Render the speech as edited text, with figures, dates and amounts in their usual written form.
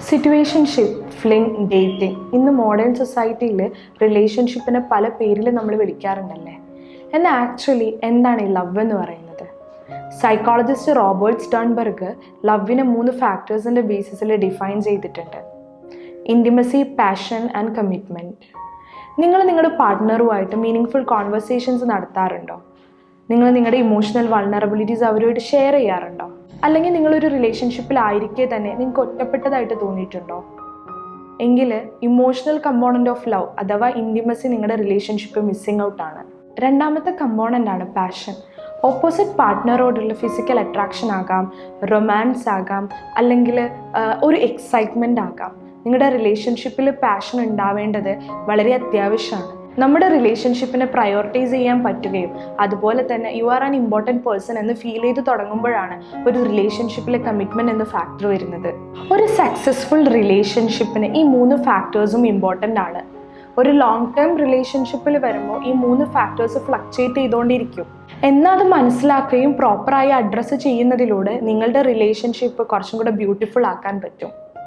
Situationship, fling, dating ഇന്ന് modern സൊസൈറ്റിയിൽ റിലേഷൻഷിപ്പിനെ പല പേരിൽ നമ്മൾ വിളിക്കാറുണ്ടല്ലേ. എന്നാൽ ആക്ച്വലി എന്താണ് ഈ ലവ് എന്ന് പറയുന്നത്? സൈക്കോളജിസ്റ്റ് റോബർട്ട് സ്റ്റേൺബർഗ് ലവിനെ 3 ഫാക്ടേഴ്സിൻ്റെ ബേസിസിൽ ഡിഫൈൻ ചെയ്തിട്ടുണ്ട്. Intimacy, passion and commitment. നിങ്ങൾ നിങ്ങളുടെ പാർട്ട്ണറുമായിട്ട് മീനിങ് കോൺവെർസേഷൻസ് നടത്താറുണ്ടോ? നിങ്ങൾ നിങ്ങളുടെ ഇമോഷണൽ വൾണറബിലിറ്റീസ് അവരുമായിട്ട് ഷെയർ ചെയ്യാറുണ്ടോ? അല്ലെങ്കിൽ നിങ്ങളൊരു റിലേഷൻഷിപ്പിലായിരിക്കെ തന്നെ നിങ്ങൾക്ക് ഒറ്റപ്പെട്ടതായിട്ട് തോന്നിയിട്ടുണ്ടോ? എങ്കിൽ ഇമോഷണൽ കമ്പോണൻ്റ് ഓഫ് ലവ് അഥവാ ഇൻറ്റിമസി നിങ്ങളുടെ റിലേഷൻഷിപ്പ് മിസ്സിങ് ഔട്ടാണ്. രണ്ടാമത്തെ കമ്പോണൻ്റ് ആണ് പാഷൻ. ഓപ്പോസിറ്റ് പാർട്ട്ണറോടുള്ള ഫിസിക്കൽ അട്രാക്ഷൻ ആകാം, റൊമാൻസ് ആകാം, അല്ലെങ്കിൽ ഒരു എക്സൈറ്റ്മെൻ്റ് ആകാം. നിങ്ങളുടെ റിലേഷൻഷിപ്പിൽ പാഷൻ ഉണ്ടാവേണ്ടത് വളരെ അത്യാവശ്യമാണ്. നമ്മുടെ റിലേഷൻഷിപ്പിനെ പ്രയോറിറ്റൈസ് ചെയ്യാൻ പറ്റുകയും അതുപോലെ തന്നെ you are an important person എന്ന് ഫീൽ ചെയ്ത് തുടങ്ങുമ്പോഴാണ് ഒരു റിലേഷൻഷിപ്പിലെ കമ്മിറ്റ്മെൻറ്റ് എന്ന ഫാക്ടർ വരുന്നത്. ഒരു സക്സസ്ഫുൾ റിലേഷൻഷിപ്പിന് ഈ 3 ഫാക്ടേഴ്സും ഇമ്പോർട്ടൻ്റ് ആണ്. ഒരു ലോങ് ടേം റിലേഷൻഷിപ്പിൽ വരുമ്പോൾ ഈ 3 ഫാക്ടേഴ്സ് ഫ്ലക്ച്വേറ്റ് ചെയ്തുകൊണ്ടിരിക്കും. എന്നാൽ അത് മനസ്സിലാക്കുകയും പ്രോപ്പറായി അഡ്രസ്സ് ചെയ്യുന്നതിലൂടെ നിങ്ങളുടെ റിലേഷൻഷിപ്പ് കുറച്ചും കൂടെ ബ്യൂട്ടിഫുൾ ആക്കാൻ പറ്റും.